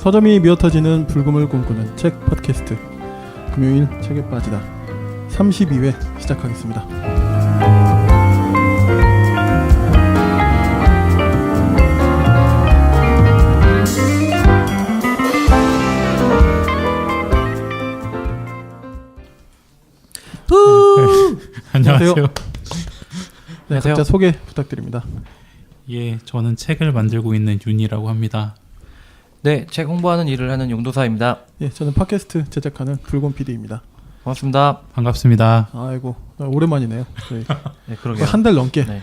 서점이 미어터지는 불금을 꿈꾸는 책 팟캐스트 금요일 책에 빠지다 32회 시작하겠습니다. 안녕하세요. 네, 각자 소개 부탁드립니다. 예, 저는 책을 만들고 있는 윤이라고 합니다. 네, 책 홍보하는 일을 하는 용도사입니다. 예, 저는 팟캐스트 제작하는 불곰 PD입니다. 반갑습니다. 반갑습니다. 아이고 오랜만이네요. 네, 그러게요. 한 달 넘게 네.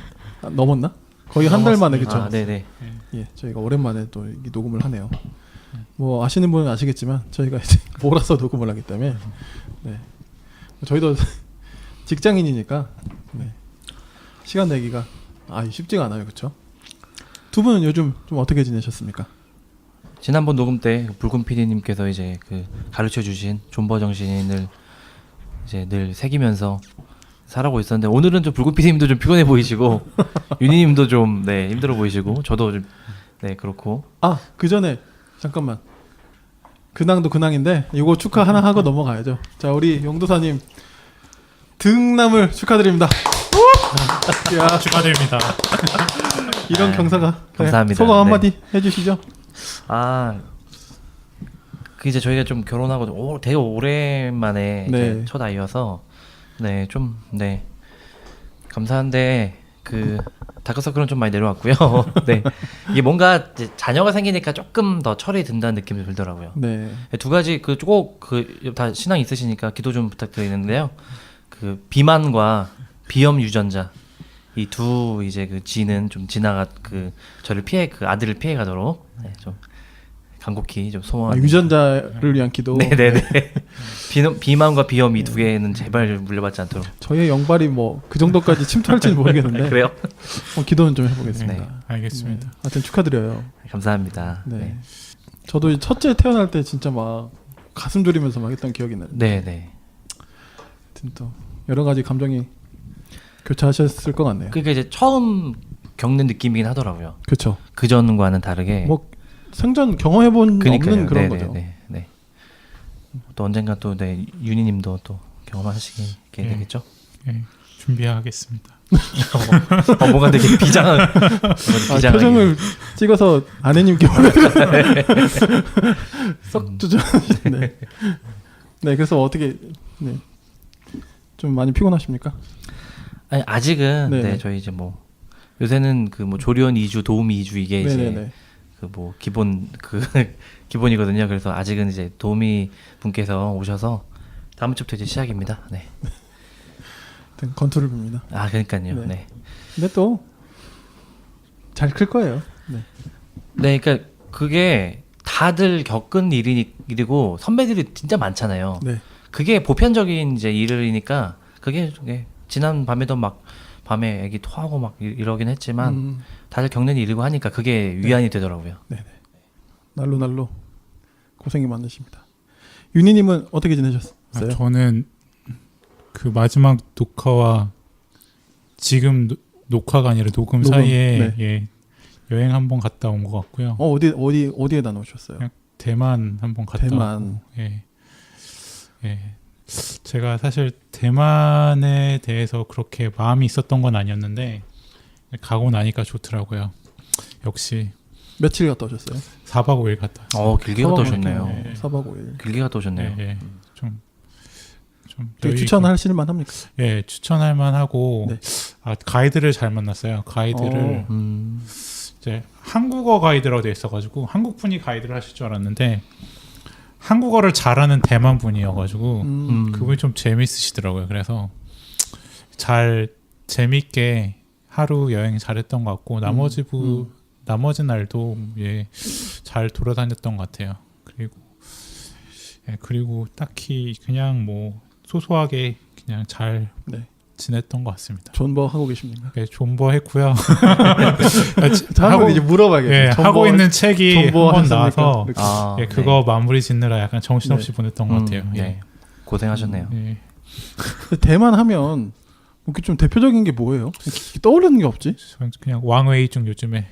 넘었나? 거의 한 달 만에 그쵸? 아, 네네. 예, 저희가 오랜만에 또 이 녹음을 하네요. 뭐 아시는 분은 아시겠지만 저희가 이제 몰아서 녹음을 하기 때문에 네. 저희도 직장인이니까 네. 시간 내기가 쉽지가 않아요, 그렇죠? 두 분은 요즘 좀 어떻게 지내셨습니까? 지난번 녹음 때 불금 PD님께서 이제 그 가르쳐 주신 존버 정신을 이제 늘 새기면서 살아고 있었는데 오늘은 좀 불금 PD님도 좀 피곤해 보이시고 윤희님도 좀 네 힘들어 보이시고 저도 좀 네 그렇고 그 전에 잠깐만 근황도 근황인데 이거 축하 하나 하고 넘어가야죠. 자, 우리 용도사님 등남을 축하드립니다. 야, 축하드립니다. 이런 경사가 감사합니다. 소감 한마디 해주시죠. 그 이제 저희가 좀 결혼하고 되게 오랜만에 네. 이제 첫 아이여서 감사한데 그 다크서클은 좀 많이 내려왔고요. 네, 이게 뭔가 이제 자녀가 생기니까 조금 더 철이 든다는 느낌이 들더라고요. 네. 두 가지 꼭 다 신앙 있으시니까 기도 좀 부탁드리는데요. 그 비만과 비염 유전자 이 두 이제 그 지는 좀 저를 아들을 피해 가도록 좀 간곡히 좀 소원. 유전자를 위한 기도. 네네네. 비만과 비염 이 두 개는 제발 물려받지 않도록. 저의 영발이 뭐 그 정도까지 침투할지는 모르겠는데. 그래요? 기도는 좀 해보겠습니다. 네, 알겠습니다. 하여튼 축하드려요. 감사합니다. 네. 저도 첫째 태어날 때 진짜 막 가슴 졸이면서 막 했던 기억이 나요. 네네. 하여튼 또 여러 가지 감정이 교차하셨을 것 같네요. 그러니까 이제 처음 겪는 느낌이긴 하더라고요. 그렇죠. 그 전과는 다르게. 뭐 생전 경험해본 없는 그런 거죠. 네. 또 언젠가 또 윤희님도 또 경험하시게 되겠죠. 예, 준비하겠습니다. 뭔가 되게 비장한. 표정을 찍어서 아내님께 썩 주저하시네. 네, 그래서 어떻게 좀 많이 피곤하십니까? 아니 아직은 네네. 저희 이제 뭐 요새는 그 뭐 조리원 2주, 도우미 2주 이게 네네네. 이제 그 뭐 기본이거든요. 그래서 아직은 이제 도우미 분께서 오셔서 다음 주부터 이제 시작입니다. 네. 건투를 빕니다. 그러니까요. 네. 근데 또 잘 클 거예요. 네, 그러니까 그게 다들 겪은 일이고 선배들이 진짜 많잖아요. 네. 그게 보편적인 이제 일이니까 그게 지난 밤에도 막 밤에 애기 토하고 막 이러긴 했지만 다들 겪는 일이고 하니까 그게 위안이 되더라고요. 네. 날로 고생이 많으십니다. 윤희님은 어떻게 지내셨어요? 저는 그 마지막 녹화와 지금 녹화가 아니라 녹음 사이에 예, 여행 한번 갔다 온 것 같고요. 어디에다 놓으셨어요? 그냥 대만 한번 갔다 대만. 왔고, 예. 제가 사실 대만에 대해서 그렇게 마음이 있었던 건 아니었는데 가고 나니까 좋더라고요. 역시 며칠 갔다 오셨어요? 4박 5일 갔다 왔어요. 길게 갔다 오셨네요. 네. 4박 5일. 길게 갔다 오셨네요. 예. 좀 추천하실 만합니까? 예, 추천할 만하고 네. 가이드를 잘 만났어요. 가이드를 이제 한국어 가이드라고 돼 있어가지고 한국 분이 가이드를 하실 줄 알았는데 한국어를 잘하는 대만 분이어가지고 그분이 좀 재밌으시더라고요. 그래서 재밌게 하루 여행 잘했던 것 같고 나머지 날도 잘 돌아다녔던 것 같아요. 그리고 딱히 그냥 뭐 소소하게 그냥 잘 지냈던 것 같습니다. 존버 하고 계십니까? 네, 존버 했고요. 하고 이제 물어봐야겠죠. 예, 하고 있는 책이 한번 나와서 그거 마무리 짓느라 약간 정신없이 보냈던 것 같아요. 고생하셨네요. 대만 하면 이렇게 좀 대표적인 게 뭐예요? 떠오르는 게 없지? 그냥 왕웨이 중 요즘에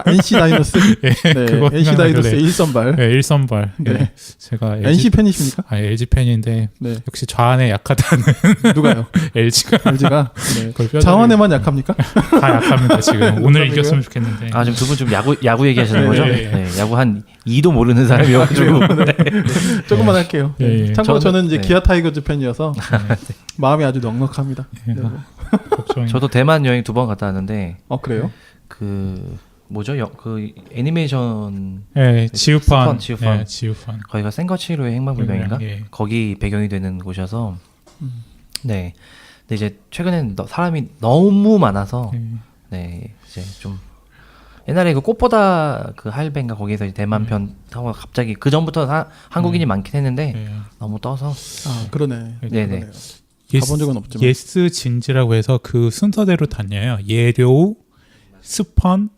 NC 다이노스. 예, 네, 그거 NC 다이노스의 생각나길래. 일선발. 네, 일선발. 네. 예, 제가 NC 팬이십니까? LG 팬인데 네. 역시 좌안에 약하다는 누가요? LG가 LG가 그걸 자원에만 약합니까? 다 약합니다 지금. 오늘 농담이고요. 이겼으면 좋겠는데. 아 지금 두 분 좀 야구 얘기하시는 네, 거죠? 네. 네, 야구 한 2도 모르는 사람이어가지고. 조금만 할게요. 예, 예. 참고로 저는 이제 네. 기아 타이거즈 팬이어서 마음이 아주 넉넉합니다. 네. 걱정이. 저도 대만 여행 2번 갔다 왔는데 그래요? 그 뭐죠? 그 애니메이션 예, 지우판. 지우판. 예, 지우판. 거기가 센거치로의 행방불명인가? 예. 거기 배경이 되는 곳이어서 음. 네. 근데 이제 최근엔 사람이 너무 많아서 예. 네 이제 좀 옛날에 그 꽃보다 그 하일벤가 거기에서 이제 대만 편 하고 갑자기 그 전부터 한국인이 많긴 했는데 예. 너무 떠서 그러네. 네네. 그러네요. 가본 적은 없지만. 예스 진지라고 해서 그 순서대로 다녀요. 예료, 스펀,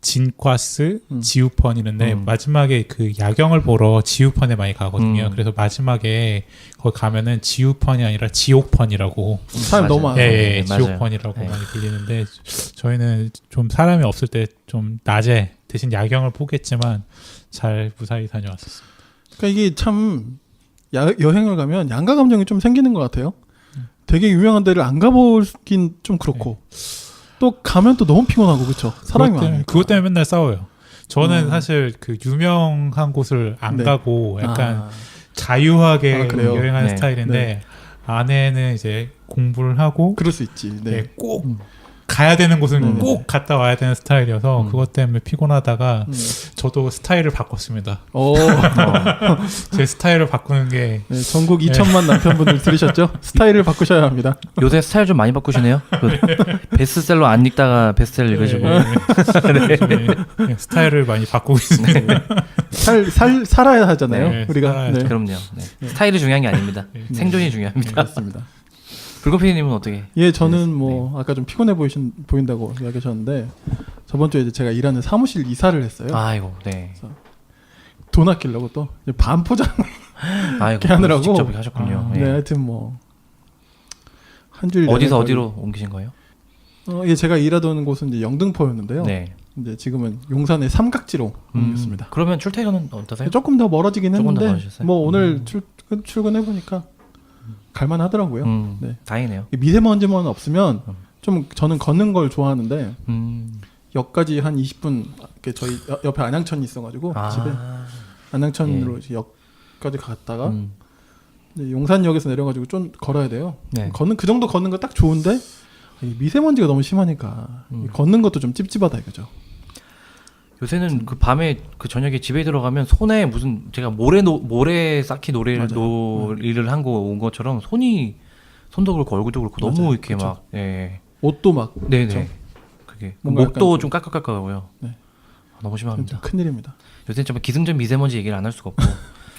진과스, 지우펀 이런데 마지막에 그 야경을 보러 지우펀에 많이 가거든요. 그래서 마지막에 거기 가면은 지우펀이 아니라 지옥펀이라고. 사람 너무 많아. 예, 맞아요. 지옥펀이라고 네. 많이 불리는데 저희는 좀 사람이 없을 때 좀 낮에 대신 야경을 보겠지만 잘 무사히 다녀왔었어요. 그러니까 이게 참 여행을 가면 양가 감정이 좀 생기는 것 같아요. 되게 유명한 데를 안 가보긴 좀 그렇고 또 가면 또 너무 피곤하고 그렇죠. 사람이 많으니까. 그것 때문에 맨날 싸워요. 저는 사실 그 유명한 곳을 안 네. 가고 약간 자유하게 그래요? 여행하는 네. 스타일인데 네. 아내는 이제 공부를 하고 그럴 수 있지. 네. 네, 꼭 가야 되는 곳은 네. 꼭 갔다 와야 되는 스타일이어서 그것 때문에 피곤하다가 저도 스타일을 바꿨습니다. 제 스타일을 바꾸는 게 네, 전국 2천만 남편분들 들으셨죠? 스타일을 바꾸셔야 합니다. 요새 스타일 좀 많이 바꾸시네요. 그 베스트셀러 안 읽다가 베스트셀러 읽으시고. 네, 스타일을 많이 바꾸고 있습니다. 살아야 하잖아요. 네, 우리가. 살아야죠. 네. 그럼요. 네. 스타일이 중요한 게 아닙니다. 생존이 중요합니다. 그렇습니다. 불고피디님은 어떻게? 예, 저는 뭐 아까 좀 피곤해 보인다고 이야기하셨는데 저번 주에 이제 제가 일하는 사무실 이사를 했어요. 아이고, 네. 돈 아끼려고 또 이제 반포장 아이고, 이렇게 하느라고. 직접 하셨군요. 네, 예. 하여튼 뭐 한 줄 어디서 내내 어디로 옮기신 거예요? 예, 제가 일하던 곳은 이제 영등포였는데요. 네. 이제 지금은 용산의 삼각지로 옮겼습니다. 그러면 출퇴근은 어떠세요? 조금 더 멀어지긴 조금 더 했는데 멀어졌어요? 뭐 오늘 출근해 보니까 갈만하더라고요. 네. 다행이네요. 미세먼지만 없으면 좀 저는 걷는 걸 좋아하는데 음. 역까지 한 20분 이렇게 저희 옆에 안양천이 있어가지고 집에 안양천으로 이제 역까지 갔다가 이제 용산역에서 내려가지고 좀 걸어야 돼요. 네. 그 정도 걷는 거 딱 좋은데 이 미세먼지가 너무 심하니까 이 걷는 것도 좀 찝찝하다 이거죠. 요새는 그 밤에 그 저녁에 집에 들어가면 손에 무슨 제가 모래 쌓기 놀이를 한 거 온 것처럼 손도 그렇고 얼굴도 그렇고 맞아요. 너무 이렇게 그쵸. 막 예. 옷도 막 네네. 그쵸? 그게 뭔가 목도 약간 좀 깔깍깔깍하고요. 네. 너무 심합니다. 큰일입니다. 요새는 정말 기승전 미세먼지 얘기를 안 할 수가 없고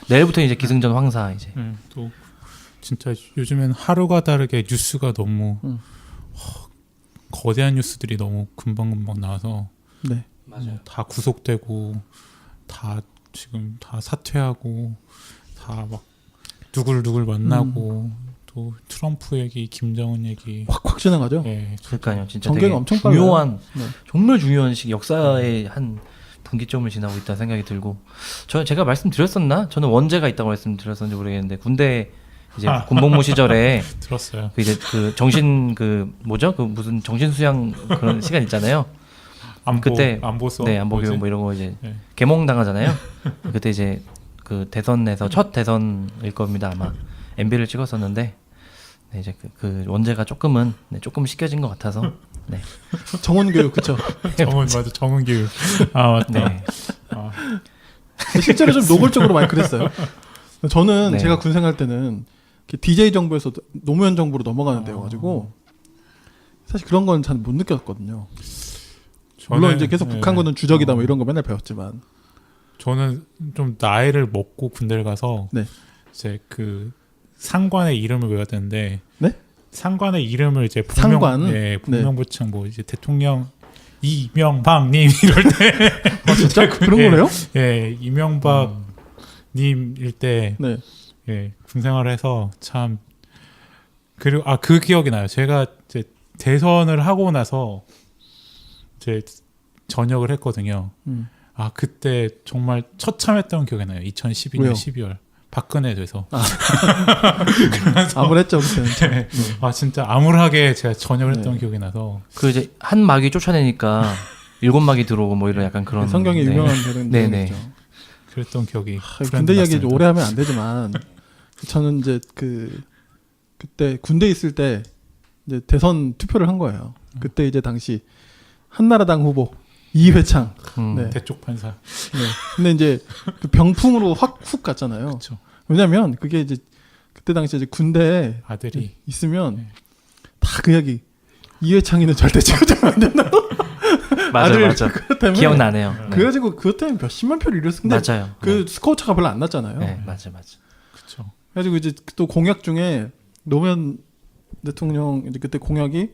내일부터 이제 기승전 황사 이제. 또 진짜 요즘엔 하루가 다르게 뉴스가 너무 거대한 뉴스들이 너무 금방금방 나와서 네. 맞아요. 다 구속되고 다 지금 다 사퇴하고 다 막 누굴 만나고 또 트럼프 얘기, 김정은 얘기. 확 지나가죠. 예, 그러니까요. 진짜 전개가 되게 엄청 빨라요. 중요한 네. 정말 중요한 역사의 한 분기점을 지나고 있다는 생각이 들고 제가 말씀드렸었나? 저는 원제가 있다고 말씀드렸었는지 모르겠는데 군대 이제 군복무 시절에 들었어요. 그 이제 그 정신 그 뭐죠? 그 무슨 정신 수양 그런 시간 있잖아요. 그때 안보 수업 네, 안보 뭐지? 교육 뭐 이런 거 이제 네. 개몽 당하잖아요. 그때 이제 그 대선에서 첫 대선일 겁니다 아마 MB를 찍었었는데 네, 이제 그 원제가 조금 씻겨진 것 같아서 네. 정원교육 그쵸. 정은 교육. 아 맞다. 네. 실제로 좀 노골적으로 많이 그랬어요. 저는 네. 제가 군 생활 때는 DJ 정부에서 노무현 정부로 넘어가는 데여가지고 사실 그런 건 잘 못 느꼈거든요. 물론 이제 계속 북한군은 주적이다 뭐 이런 거 맨날 배웠지만 저는 좀 나이를 먹고 군대를 가서 네. 이제 그 상관의 이름을 외워야 되는데 네? 상관의 이름을 이제 상관? 예, 분명부층 뭐 이제 대통령 이명박님 이럴 때 진짜 그런 예, 거래요? 예, 이명박 님일 때 네. 예, 군 생활을 해서 참 그리고 그 기억이 나요. 제가 이제 대선을 하고 나서 이제 전역을 했거든요. 아 그때 정말 처참했던 기억이 나요. 2012년 왜요? 12월 박근혜 돼서 아무랬죠 그때는. 네. 아 진짜 암울하게 제가 전역을 했던 네. 기억이 나서 그 이제 한 마귀 쫓아내니까 7마귀 들어오고 뭐 이런 약간 그런 성경에 네. 유명한 그런 네네. 내용이죠. 그랬던 기억이 군대 이야기 났습니다. 오래 하면 안 되지만 저는 이제 그때 군대 있을 때 이제 대선 투표를 한 거예요. 그때 이제 당시 한나라당 후보 이회창. 네. 대쪽 판사. 네. 근데 이제 그 병풍으로 확 훅 갔잖아요. 그렇죠. 왜냐면 그게 이제 그때 당시 이제 군대에 아들이 있으면 네. 다 그 이야기 이회창이는 절대 찍어주면 안 된다. 맞아 아들 맞아. 그것 때문에 기억나네요. 네. 그래가지고 그것 때문에 몇십만 표를 잃었어. 근데 맞아요. 그 스코어 차가 별로 안 났잖아요. 네, 맞아. 그렇죠. 그래가지고 이제 또 공약 중에 노무현 대통령 이제 그때 공약이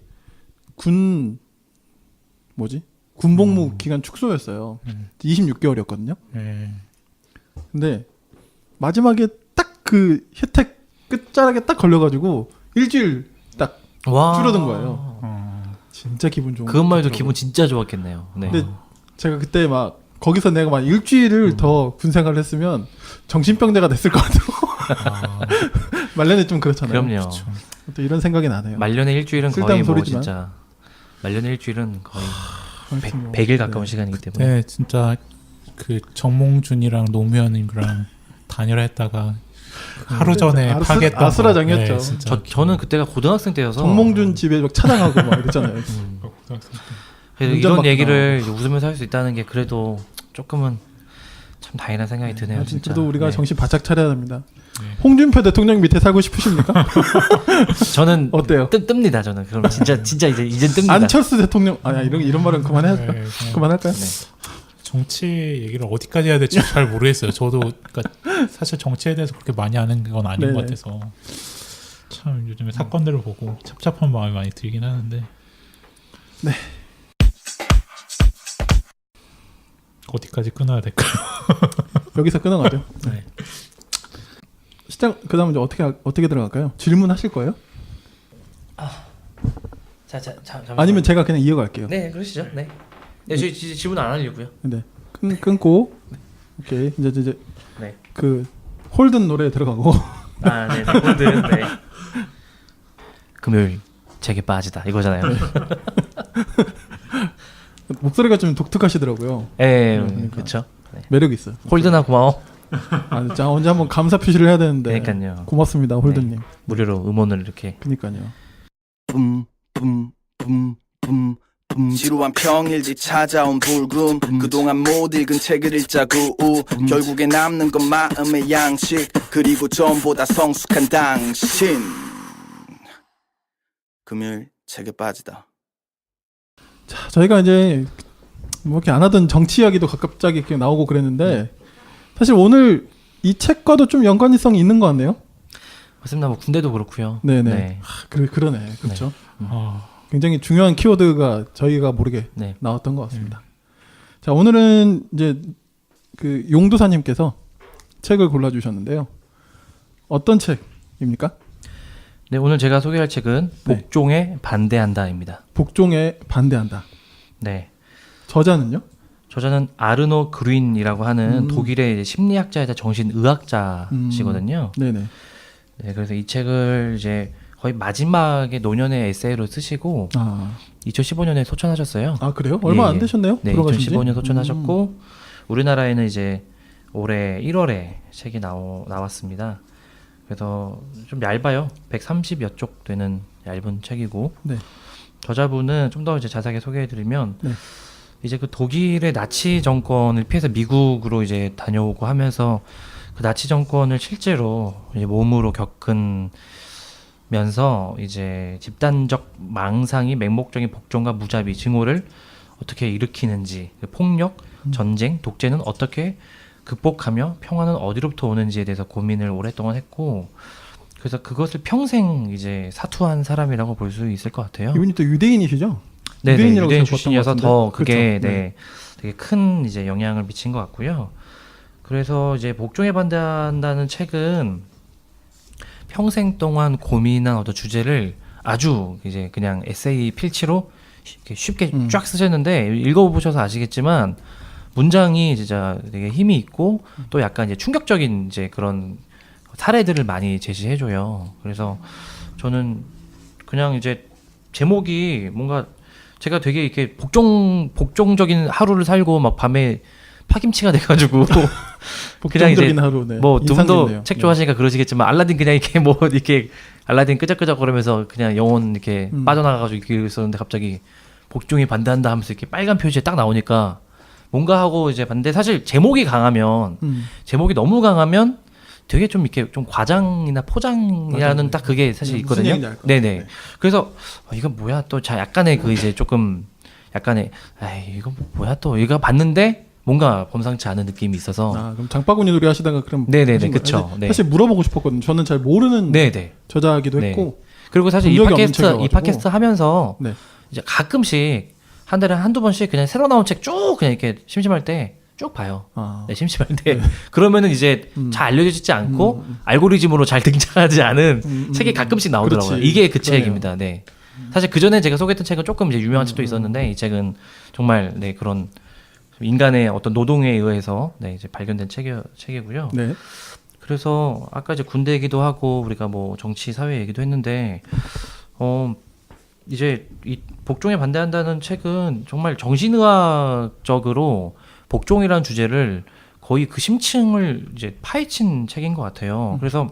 군복무 기간 축소였어요. 26개월이었거든요. 네. 근데 마지막에 딱 그 혜택 끝자락에 딱 걸려가지고 일주일 딱 와. 줄어든 거예요. 진짜 기분 좋은. 그것만 해도 거더라고요. 기분 진짜 좋았겠네요. 네. 근데 제가 그때 막 거기서 내가 막 일주일을 더 군생활을 했으면 정신병자가 됐을 것 같아요. 말년에 좀 그렇잖아요. 그럼요. 그렇죠. 또 이런 생각이 나네요. 말년의 일주일은 거의 쓸데없는 뭐 소리지만. 진짜 말년의 일주일은 거의 아무튼 뭐. 100일 가까운 네. 시간이기 때문에. 네, 진짜 그 정몽준이랑 노무현이랑 단일화했다가 하루 전에 파괴했던 아수라장이었죠. 거. 네, 진짜. 저는 그때가 고등학생 때여서 정몽준 집에 막 차장하고 막 이랬잖아요. 그래서 운전 이런 막 얘기를 웃으면서 할 수 있다는 게 그래도 조금은 참 다행이라는 생각이 드네요. 진짜. 저도 우리가 네. 정신 바짝 차려야 합니다. 네. 홍준표 대통령 밑에 살고 싶으십니까? 저는 어때요? 뜹니다. 저는 그럼 진짜 이젠 뜹니다. 안철수 대통령 아니야 이런 말은 그만해야 네, 될까? 그냥 그만할까요? 네. 정치 얘기를 어디까지 해야 될지 잘 모르겠어요. 저도 그러니까 사실 정치에 대해서 그렇게 많이 아는 건 아닌 네네. 것 같아서 참 요즘에 사건들을 보고 찹찹한 마음이 많이 들긴 하는데. 네. 어디까지 끊어야 될까요? 여기서 끊어가죠. 네. 시작 그다음 이제 어떻게 들어갈까요? 질문하실 거예요? 잠깐만. 아니면 제가 그냥 이어갈게요. 네, 그러시죠. 네. 네, 저희 질문 안 하려고요. 네. 끊고 오케이 이제 네. 그 홀든 노래 들어가고 아, 네. 홀든. 네. 금요일 제게 빠지다 이거잖아요. 목소리가 좀 독특하시더라고요. 예, 그러니까. 그렇죠. 네. 매력 있어요. 홀든아 고마워. 아, 진짜 언제 한번 감사 표시를 해야 되는데. 그러니까요. 고맙습니다, 홀든님. 네. 무료로 음원을 이렇게. 그니까요. 지루한 평일지 찾아온 불금 그동안 못 읽은 책을 읽자구 결국에 남는 건 마음의 양식 그리고 전보다 성숙한 당신 금요일 책에 빠지다. 자, 저희가 이제 뭐 이렇게 안 하던 정치 이야기도 갑자기 이렇게 나오고 그랬는데 사실 오늘 이 책과도 좀 연관성이 있는 것 같네요. 맞습니다. 뭐 군대도 그렇고요. 네네. 네. 그러네. 그렇죠. 아, 굉장히 중요한 키워드가 저희가 모르게 네. 나왔던 것 같습니다. 자, 오늘은 이제 그 용두사님께서 책을 골라주셨는데요. 어떤 책입니까? 네, 오늘 제가 소개할 책은 네. 복종에 반대한다입니다. 복종에 반대한다. 네. 저자는요? 저자는 아르노 그린이라고 하는 독일의 이제 심리학자이자 정신의학자시거든요. 네네. 네, 그래서 이 책을 이제 거의 마지막에 노년의 에세이로 쓰시고 2015년에 소천하셨어요. 아 그래요? 얼마 예, 안 예. 되셨네요? 네, 돌아가신 지? 2015년 소천하셨고 우리나라에는 이제 올해 1월에 책이 나왔습니다. 그래서 좀 얇아요. 130여 쪽 되는 얇은 책이고 네. 저자분은 좀 더 이제 자세하게 소개해드리면 네. 이제 그 독일의 나치 정권을 피해서 미국으로 이제 다녀오고 하면서 그 나치 정권을 실제로 이제 몸으로 겪으면서 이제 집단적 망상이 맹목적인 복종과 무자비, 증오를 어떻게 일으키는지, 폭력, 전쟁, 독재는 어떻게 극복하며 평화는 어디로부터 오는지에 대해서 고민을 오랫동안 했고, 그래서 그것을 평생 이제 사투한 사람이라고 볼 수 있을 것 같아요. 이분이 또 유대인이시죠? 네, 유대인이라고 유대인 제가 출신이어서 봤던 것 더 같은데. 그게 그렇죠. 네, 되게 큰 이제 영향을 미친 것 같고요. 그래서 이제 복종에 반대한다는 책은 평생 동안 고민한 어떤 주제를 아주 이제 그냥 에세이 필치로 이렇게 쉽게 쫙 쓰셨는데 읽어보셔서 아시겠지만 문장이 진짜 되게 힘이 있고 또 약간 이제 충격적인 이제 그런 사례들을 많이 제시해줘요. 그래서 저는 그냥 이제 제목이 뭔가 제가 되게 이렇게 복종적인 하루를 살고 막 밤에 파김치가 돼가지고 그냥 이제 복종적인 하루. 네. 뭐 두 분도 인상깊네요. 책 좋아하시니까 그러시겠지만 알라딘 그냥 이렇게 뭐 이렇게 알라딘 끄적끄적 거리면서 그냥 영혼 이렇게 빠져나가가지고 이렇게 있었는데 갑자기 복종에 반대한다 하면서 이렇게 빨간 표지에 딱 나오니까 뭔가 하고 이제 반대 사실 제목이 강하면 제목이 너무 강하면 되게 좀 이렇게 좀 과장이나 포장이라는 맞아요. 딱 그게 사실 무슨 있거든요. 얘기인지 알 것 네네. 같아요. 그래서 이거 뭐야 또 자 약간의 그 이제 조금 약간의 에이 이거 뭐야 또 이거 봤는데 뭔가 범상치 않은 느낌이 있어서 아, 그럼 장바구니 놀이 하시다가 그럼 네네네, 하신 거예요? 그쵸. 사실, 네. 사실 물어보고 싶었거든요. 저는 잘 모르는 네네. 저자이기도 네. 했고. 그리고 사실 이 본 적이 없는 팟캐스트 책이어가지고. 하면서 네. 이제 가끔씩 한 달에 한두 번씩 그냥 새로 나온 책 쭉 그냥 이렇게 심심할 때 쭉 봐요. 아. 네, 심심할 때 그러면은 이제 잘 알려지지 않고 알고리즘으로 잘 등장하지 않은 책이 가끔씩 나오더라고요. 그렇지. 이게 그 그러네요. 책입니다. 네. 사실 그 전에 제가 소개했던 책은 조금 이제 유명한 책도 있었는데 이 책은 정말 네 그런 인간의 어떤 노동에 의해서 네 이제 발견된 책이고요. 네. 그래서 아까 이제 군대 얘기도 하고 우리가 뭐 정치 사회 얘기도 했는데 이제 이 복종에 반대한다는 책은 정말 정신의학적으로 복종이라는 주제를 거의 그 심층을 이제 파헤친 책인 것 같아요. 그래서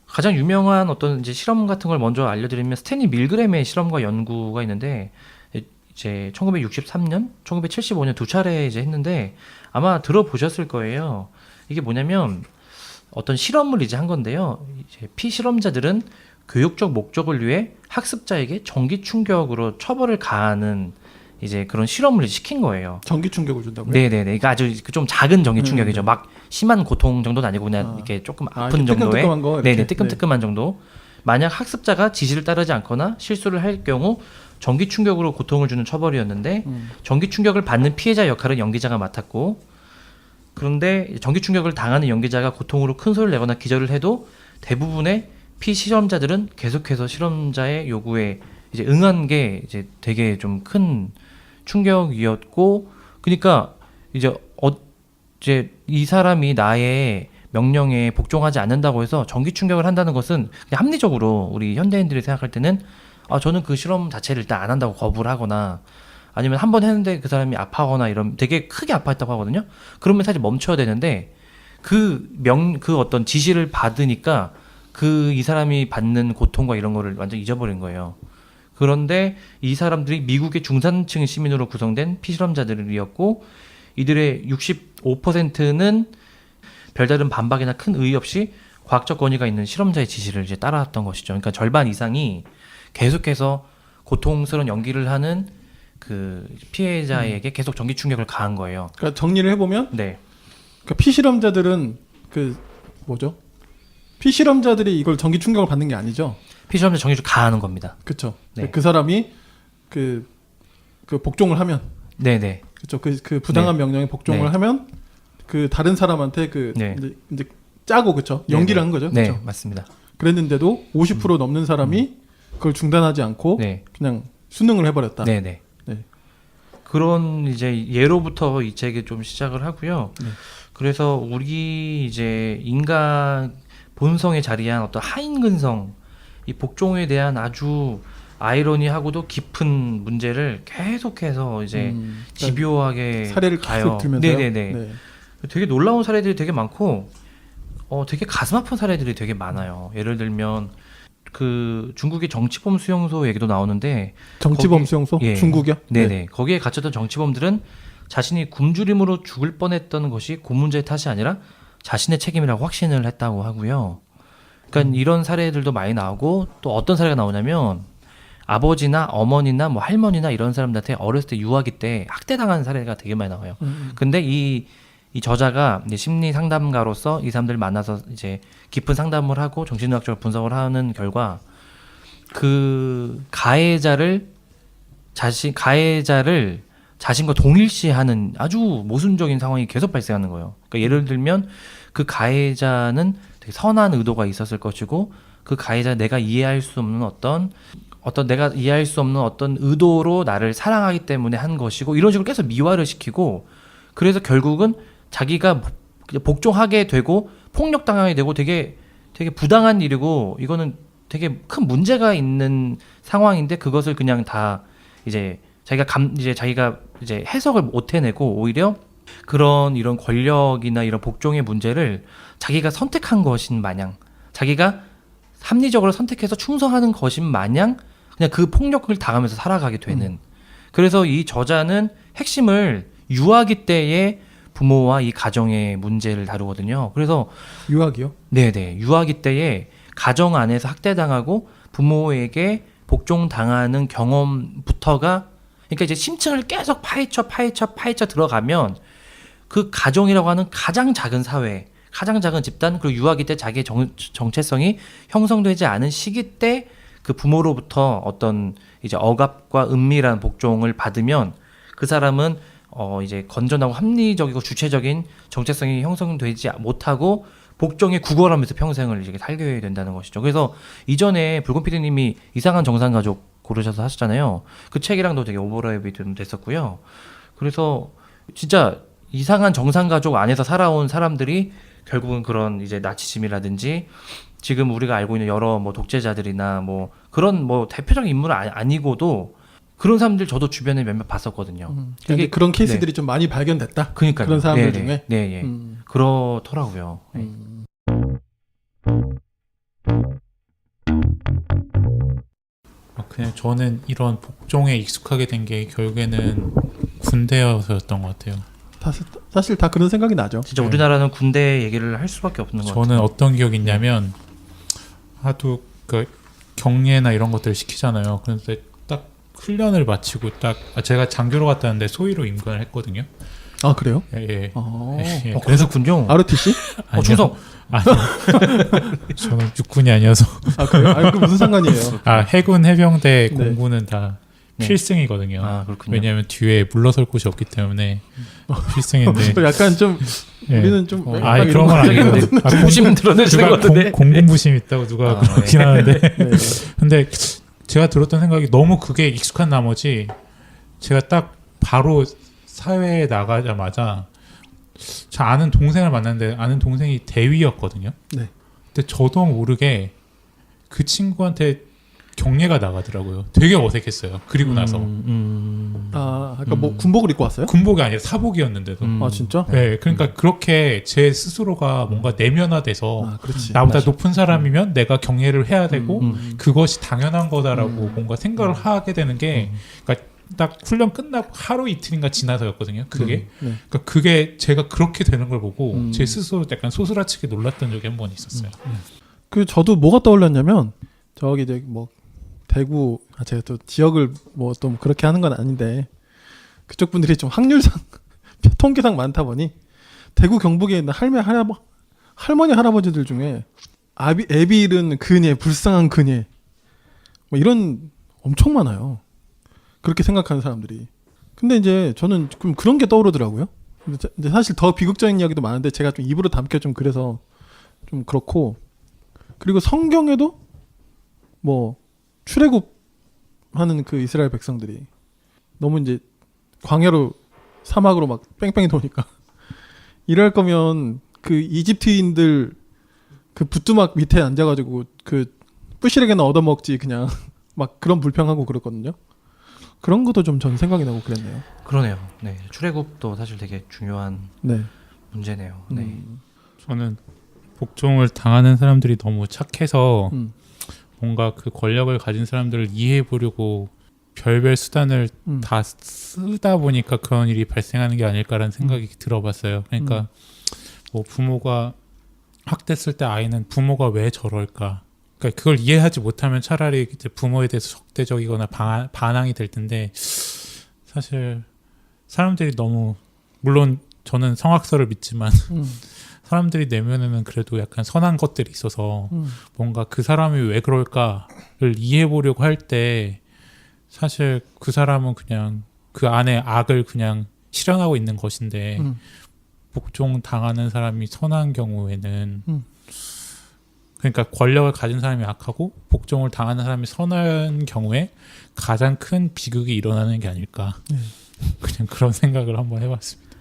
가장 유명한 어떤 이제 실험 같은 걸 먼저 알려드리면 스탠리 밀그램의 실험과 연구가 있는데 이제 1963년, 1975년 두 차례 이제 했는데 아마 들어보셨을 거예요. 이게 뭐냐면 어떤 실험을 이제 한 건데요. 이제 피실험자들은 교육적 목적을 위해 학습자에게 전기 충격으로 처벌을 가하는 이제 그런 실험을 시킨 거예요. 전기 충격을 준다고요? 네네네. 그러니까 아주 좀 작은 전기 충격이죠. 막 심한 고통 정도는 아니고 그냥 이렇게 조금 아픈 이렇게 정도의 뜨끔뜨끔한 거 이렇게? 네네 뜨끔뜨끔한 정도. 만약 학습자가 지시를 따르지 않거나 실수를 할 경우 전기 충격으로 고통을 주는 처벌이었는데 전기 충격을 받는 피해자 역할은 연기자가 맡았고 그런데 전기 충격을 당하는 연기자가 고통으로 큰 소리를 내거나 기절을 해도 대부분의 피실험자들은 계속해서 실험자의 요구에 이제 응한 게 이제 되게 좀 큰 충격이었고, 그러니까 이제 이제 이 사람이 나의 명령에 복종하지 않는다고 해서 전기 충격을 한다는 것은 그냥 합리적으로 우리 현대인들이 생각할 때는 저는 그 실험 자체를 일단 안 한다고 거부를 하거나 아니면 한 번 했는데 그 사람이 아파하거나 이런 되게 크게 아파했다고 하거든요. 그러면 사실 멈춰야 되는데 그 어떤 지시를 받으니까 이 사람이 받는 고통과 이런 거를 완전 잊어버린 거예요. 그런데 이 사람들이 미국의 중산층 시민으로 구성된 피실험자들이었고 이들의 65%는 별다른 반박이나 큰 의의 없이 과학적 권위가 있는 실험자의 지시를 이제 따라왔던 것이죠. 그러니까 절반 이상이 계속해서 고통스러운 연기를 하는 그 피해자에게 계속 전기 충격을 가한 거예요. 그러니까 정리를 해보면 네. 그러니까 피실험자들은 그 뭐죠? 피실험자들이 이걸 전기 충격을 받는 게 아니죠. 피실험자 전기를 가하는 겁니다. 그렇죠. 네. 그 사람이 그 복종을 하면 네네. 그렇죠. 그 부당한 명령에 복종을 네. 하면 그 다른 사람한테 네. 이제 짜고 그렇죠. 연기를 한 거죠. 네, 그렇죠. 맞습니다. 그랬는데도 50% 넘는 사람이 그걸 중단하지 않고 네. 그냥 수능을 해버렸다. 네네. 네. 그런 이제 예로부터 이 책이 좀 시작을 하고요. 네. 그래서 우리 이제 인간 본성에 자리한 어떤 하인근성, 이 복종에 대한 아주 아이러니하고도 깊은 문제를 계속해서 이제 집요하게 사례를 가요. 계속 들면서요. 네네네. 네. 되게 놀라운 사례들이 되게 많고, 되게 가슴 아픈 사례들이 되게 많아요. 예를 들면 그 중국의 정치범 수용소 얘기도 나오는데 정치범 거기- 수용소 예. 중국이요? 네네. 거기에 갇혔던 정치범들은 자신이 굶주림으로 죽을 뻔했던 것이 그 문제의 탓이 아니라 자신의 책임이라고 확신을 했다고 하고요. 그러니까 이런 사례들도 많이 나오고 또 어떤 사례가 나오냐면 아버지나 어머니나 뭐 할머니나 이런 사람들한테 어렸을 때 유아기 때 학대당한 사례가 되게 많이 나와요. 근데 이 저자가 이제 심리 상담가로서 이 사람들 만나서 이제 깊은 상담을 하고 정신의학적으로 분석을 하는 결과 그 가해자를 자신과 동일시하는 아주 모순적인 상황이 계속 발생하는 거예요. 그러니까 예를 들면 그 가해자는 되게 선한 의도가 있었을 것이고 그 가해자 내가 이해할 수 없는 어떤 어떤 내가 이해할 수 없는 어떤 의도로 나를 사랑하기 때문에 한 것이고 이런 식으로 계속 미화를 시키고 그래서 결국은 자기가 복종하게 되고 폭력당하게 되고 되게 부당한 일이고 이거는 되게 큰 문제가 있는 상황인데 그것을 그냥 다 이제 자기가 이제 해석을 못 해내고 오히려 이런 권력이나 이런 복종의 문제를 자기가 선택한 것인 마냥 자기가 합리적으로 선택해서 충성하는 것인 마냥 그냥 그 폭력을 당하면서 살아가게 되는 그래서 이 저자는 핵심을 유아기 때의 부모와 이 가정의 문제를 다루거든요. 그래서 유학이요? 네네 유아기 때에 가정 안에서 학대당하고 부모에게 복종당하는 경험부터가 그러니까 이제 심층을 계속 파헤쳐 들어가면 그 가정이라고 하는 가장 작은 사회, 가장 작은 집단 그리고 유아기 때 자기의 정체성이 형성되지 않은 시기 때 그 부모로부터 어떤 이제 억압과 은밀한 복종을 받으면 그 사람은 이제 건전하고 합리적이고 주체적인 정체성이 형성되지 못하고 복종에 구걸하면서 평생을 이렇게 살게 된다는 것이죠. 그래서 이전에 붉은 PD님이 이상한 정상가족 고르셔서 하셨잖아요. 그 책이랑도 되게 오버랩이 좀 됐었고요. 그래서 진짜 이상한 정상가족 안에서 살아온 사람들이 결국은 그런 이제 나치즘이라든지 지금 우리가 알고 있는 여러 뭐 독재자들이나 뭐 그런 뭐 대표적인 인물은 아니고도 그런 사람들 저도 주변에 몇몇 봤었거든요. 그러니까 그런 케이스들이 좀 많이 발견됐다. 그러니까요. 그런 사람들 네네. 중에. 네, 예. 그렇더라고요. 네. 그냥 저는 이런 복종에 익숙하게 된 게 결국에는 군대여서였던 것 같아요. 사실 다 그런 생각이 나죠. 진짜 우리나라는 군대 얘기를 할 수밖에 없는 것 같아요. 저는 어떤 기억이 있냐면 하도 그 경례나 이런 것들을 시키잖아요. 그런데 딱 훈련을 마치고 제가 장교로 갔다는데 소위로 임관을 했거든요. 아 그래요? 예. 아, 그랬군요. ROTC? 충성. 아니요. 저는 육군이 아니어서. 아 그래요? 아니 그 무슨 상관이에요? 해군 해병대 네. 공부는 다 네. 필승이거든요. 그렇군요. 왜냐하면 뒤에 물러설 곳이 없기 때문에 필승인데. 약간 좀 예. 우리는 좀 아니 그런 건 아니고 부심 드러내시는 것 같은데. 공공부심 있다고 누가 그렇긴 하는데. 네. 근데 제가 들었던 생각이 너무 그게 익숙한 나머지 제가 딱 바로 사회에 나가자마자 저 아는 동생을 만났는데 아는 동생이 대위였거든요. 네. 근데 저도 모르게 그 친구한테 경례가 나가더라고요. 되게 어색했어요. 그리고 나서 아까 뭐 군복을 입고 왔어요? 군복이 아니라 사복이었는데도. 아 진짜? 네, 그러니까 그렇게 제 스스로가 뭔가 내면화돼서 아 그렇지. 나보다 맞아. 높은 사람이면 내가 경례를 해야 되고 그것이 당연한 거다라고 뭔가 생각을 하게 되는 게 그러니까 딱 훈련 끝나고 하루 이틀인가 지나서였거든요. 그게 네. 그러니까 그게 제가 그렇게 되는 걸 보고 제 스스로 약간 소스라치게 놀랐던 적이 한 번 있었어요. 그 저도 뭐가 떠올랐냐면 저기 이제 뭐 대구 제가 또 지역을 뭐 또 그렇게 하는 건 아닌데 그쪽 분들이 좀 확률상 통계상 많다 보니 대구 경북에 있는 할머니 할아버지들 중에 애비 잃은 그녀 불쌍한 그녀 뭐 이런 엄청 많아요. 그렇게 생각하는 사람들이. 근데 이제 저는 좀 그런 게 떠오르더라고요. 근데 이제 사실 더 비극적인 이야기도 많은데 제가 좀 입으로 담기 좀 그래서 좀 그렇고 그리고 성경에도 뭐 출애굽하는 그 이스라엘 백성들이 너무 이제 광야로 사막으로 막 뺑뺑이 도니까 이럴 거면 그 이집트인들 그 부뚜막 밑에 앉아가지고 그 뿌시래기나 얻어먹지 그냥 막 그런 불평하고 그랬거든요. 그런 것도 좀 전 생각이 나고 그랬네요. 그러네요. 네, 출애굽도 사실 되게 중요한 네. 문제네요. 네. 저는 복종을 당하는 사람들이 너무 착해서 음. 뭔가 그 권력을 가진 사람들을 이해해 보려고 별별 수단을 다 쓰다 보니까 그런 일이 발생하는 게 아닐까라는 생각이 들어봤어요. 그러니까 뭐 부모가 학대했을 때 아이는 부모가 왜 저럴까? 그러니까 그걸 이해하지 못하면 차라리 이제 부모에 대해서 적대적이거나 반항이 될 텐데 사실 사람들이 너무 물론 저는 성악설을 믿지만 사람들이 내면에는 그래도 약간 선한 것들이 있어서 뭔가 그 사람이 왜 그럴까를 이해해 보려고 할 때 사실 그 사람은 그냥 그 안에 악을 그냥 실현하고 있는 것인데 복종 당하는 사람이 선한 경우에는 그러니까 권력을 가진 사람이 악하고 복종을 당하는 사람이 선한 경우에 가장 큰 비극이 일어나는 게 아닐까. 그냥 그런 생각을 한번 해봤습니다.